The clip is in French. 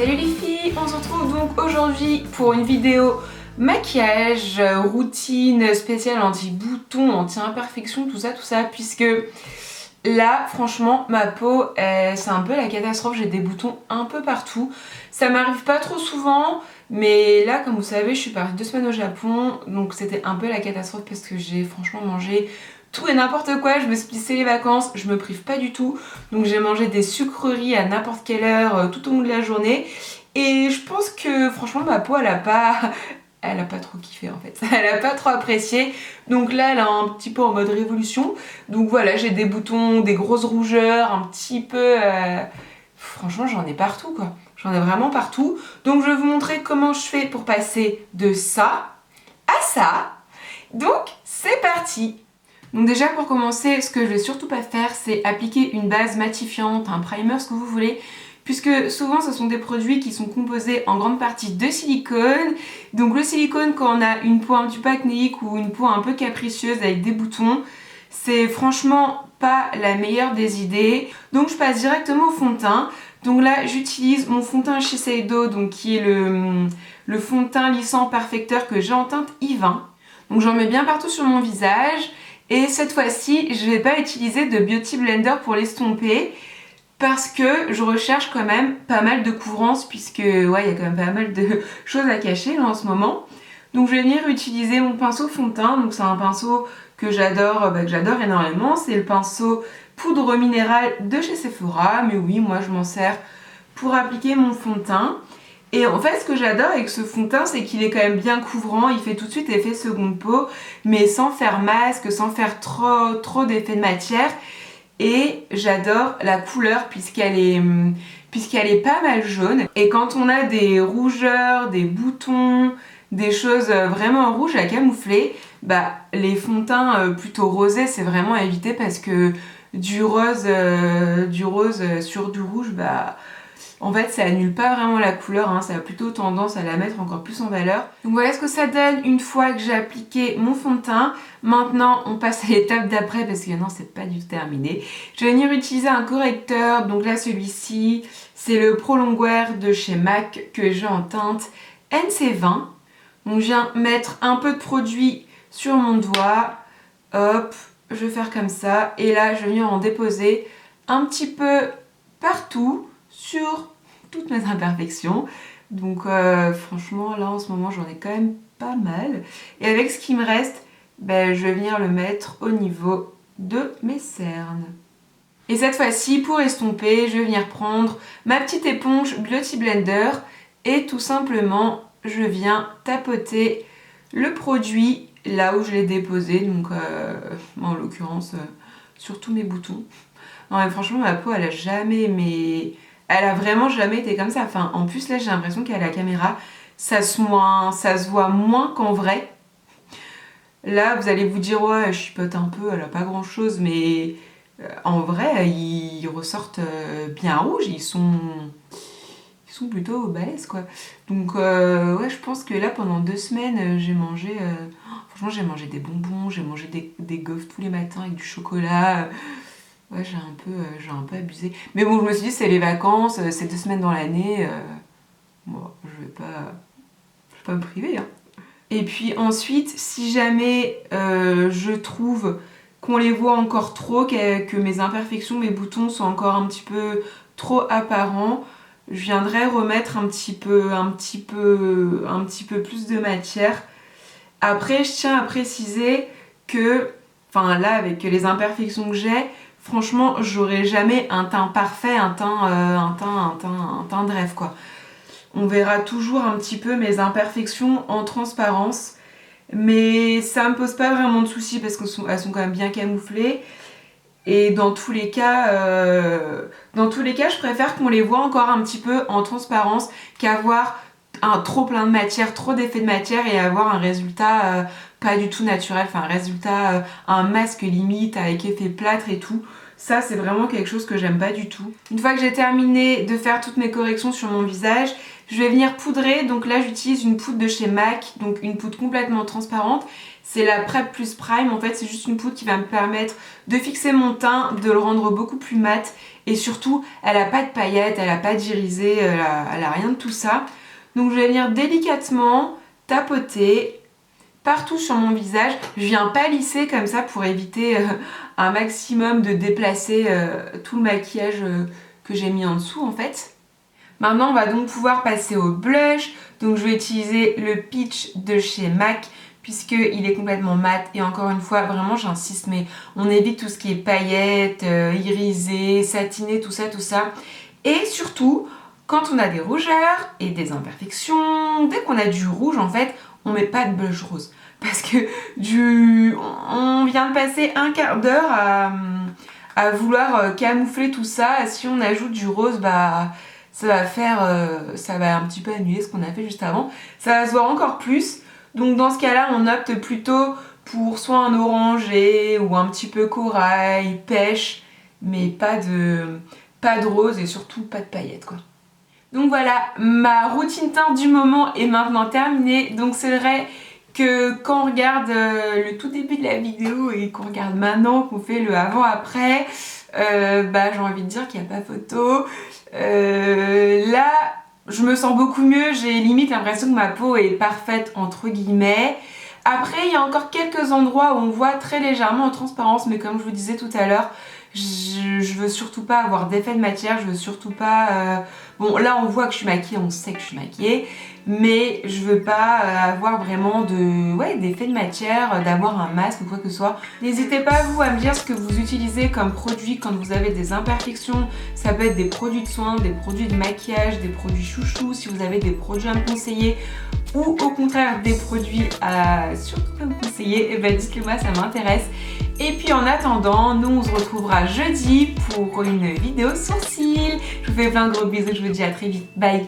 Salut les filles, on se retrouve donc aujourd'hui pour une vidéo maquillage, routine spéciale anti-boutons, anti-imperfection, tout ça, puisque là franchement ma peau c'est un peu la catastrophe, j'ai des boutons un peu partout. Ça m'arrive pas trop souvent, mais là comme vous savez je suis partie 2 semaines au Japon, donc c'était un peu la catastrophe parce que j'ai franchement mangé tout et n'importe quoi. Je me suis dit c'est les vacances, je me prive pas du tout, donc j'ai mangé des sucreries à n'importe quelle heure tout au long de la journée, et je pense que franchement ma peau elle a pas trop kiffé en fait, elle a pas trop apprécié, donc là elle est un petit peu en mode révolution. Donc voilà, j'ai des boutons, des grosses rougeurs, un petit peu franchement j'en ai partout quoi, j'en ai vraiment partout. Donc je vais vous montrer comment je fais pour passer de ça à ça, donc c'est parti. Donc déjà pour commencer, ce que je vais surtout pas faire, c'est appliquer une base matifiante, un primer, ce que vous voulez, puisque souvent ce sont des produits qui sont composés en grande partie de silicone. Donc le silicone, quand on a une peau un petit peu acnéique ou une peau un peu capricieuse avec des boutons, c'est franchement pas la meilleure des idées. Donc je passe directement au fond de teint. Donc là j'utilise mon fond de teint Shiseido, donc qui est le fond de teint lissant perfecteur que j'ai en teinte I20. Donc j'en mets bien partout sur mon visage. Et cette fois-ci, je ne vais pas utiliser de Beauty Blender pour l'estomper parce que je recherche quand même pas mal de couvrance, puisque ouais, il y a quand même pas mal de choses à cacher là en ce moment. Donc je vais venir utiliser mon pinceau fond de teint. Donc c'est un pinceau que j'adore énormément. C'est le pinceau poudre minérale de chez Sephora. Mais oui, moi je m'en sers pour appliquer mon fond de teint. Et en fait ce que j'adore avec ce fond de teint, c'est qu'il est quand même bien couvrant, il fait tout de suite effet seconde peau, mais sans faire masque, sans faire trop d'effet de matière. Et j'adore la couleur puisqu'elle est pas mal jaune. Et quand on a des rougeurs, des boutons, des choses vraiment rouges à camoufler, bah les fonds de teint plutôt rosés c'est vraiment à éviter, parce que du rose sur du rouge, bah en fait ça annule pas vraiment la couleur, hein, ça a plutôt tendance à la mettre encore plus en valeur. Donc voilà ce que ça donne une fois que j'ai appliqué mon fond de teint. Maintenant on passe à l'étape d'après, parce que non c'est pas du tout terminé. Je vais venir utiliser un correcteur, donc là celui-ci c'est le Pro Longwear de chez MAC que j'ai en teinte NC20. Donc je viens mettre un peu de produit sur mon doigt, hop, je vais faire comme ça, et là je vais venir en déposer un petit peu partout sur toutes mes imperfections. Donc franchement là en ce moment j'en ai quand même pas mal, et avec ce qui me reste, ben, je vais venir le mettre au niveau de mes cernes. Et cette fois-ci pour estomper, je vais venir prendre ma petite éponge Beauty Blender et tout simplement je viens tapoter le produit là où je l'ai déposé, donc en l'occurrence sur tous mes boutons. Non mais franchement ma peau elle a vraiment jamais été comme ça. Enfin, en plus là j'ai l'impression qu'à la caméra ça se voit moins qu'en vrai. Là vous allez vous dire ouais je chipote un peu, elle a pas grand chose, mais en vrai ils ressortent bien rouges, ils sont plutôt balèzes quoi. Donc ouais je pense que là pendant 2 semaines j'ai mangé, franchement j'ai mangé des bonbons, j'ai mangé des gaufres tous les matins avec du chocolat. Ouais, j'ai un peu abusé. Mais bon, je me suis dit, c'est les vacances, c'est 2 semaines dans l'année. Bon, je vais pas me priver. Hein. Et puis ensuite, si jamais je trouve qu'on les voit encore trop, que mes imperfections, mes boutons sont encore un petit peu trop apparents, je viendrai remettre un petit peu plus de matière. Après, je tiens à préciser que, enfin là, avec les imperfections que j'ai, franchement, j'aurai jamais un teint parfait, un teint de rêve quoi. On verra toujours un petit peu mes imperfections en transparence, mais ça me pose pas vraiment de soucis parce qu'elles sont quand même bien camouflées. Et dans tous les cas, je préfère qu'on les voit encore un petit peu en transparence qu'avoir trop plein de matière, trop d'effets de matière et avoir un résultat pas du tout naturel, enfin un résultat, un masque limite avec effet plâtre et tout. Ça c'est vraiment quelque chose que j'aime pas du tout. Une fois que j'ai terminé de faire toutes mes corrections sur mon visage, Je vais venir poudrer, donc là j'utilise une poudre de chez MAC, donc une poudre complètement transparente. C'est la Prep Plus Prime, en fait c'est juste une poudre qui va me permettre de fixer mon teint, de le rendre beaucoup plus mat et surtout elle a pas de paillettes, elle a pas d'irisé, elle a rien de tout ça. Donc je vais venir délicatement tapoter partout sur mon visage. Je viens pas lisser comme ça pour éviter un maximum de déplacer tout le maquillage que j'ai mis en dessous en fait. Maintenant on va donc pouvoir passer au blush. Donc je vais utiliser le Peach de chez MAC puisqu'il est complètement mat et encore une fois vraiment j'insiste, mais on évite tout ce qui est paillettes, irisé, satiné, tout ça. Et surtout quand on a des rougeurs et des imperfections, dès qu'on a du rouge en fait, on met pas de blush rose. Parce que on vient de passer un quart d'heure à vouloir camoufler tout ça. Si on ajoute du rose, bah ça va un petit peu annuler ce qu'on a fait juste avant. Ça va se voir encore plus. Donc dans ce cas-là, on opte plutôt pour soit un orangé ou un petit peu corail, pêche, mais pas de rose et surtout pas de paillettes quoi. Donc voilà, ma routine teint du moment est maintenant terminée. Donc c'est vrai que quand on regarde le tout début de la vidéo et qu'on regarde maintenant, qu'on fait le avant-après, j'ai envie de dire qu'il n'y a pas photo. Là, je me sens beaucoup mieux, j'ai limite l'impression que ma peau est parfaite entre guillemets. Après, il y a encore quelques endroits où on voit très légèrement en transparence, mais comme je vous disais tout à l'heure, je veux surtout pas avoir d'effet de matière, je veux surtout pas... Bon, là on voit que je suis maquillée, on sait que je suis maquillée, mais je veux pas avoir vraiment d'effet de matière, d'avoir un masque ou quoi que ce soit. N'hésitez pas vous à me dire ce que vous utilisez comme produit quand vous avez des imperfections. Ça peut être des produits de soins, des produits de maquillage, des produits chouchous, si vous avez des produits à me conseiller ou au contraire des produits à surtout pas me conseiller, et ben dites-le moi, ça m'intéresse. Et puis en attendant, nous on se retrouvera jeudi pour une vidéo sourcils. Je vous fais plein de gros bisous, je vous dis à très vite, bye.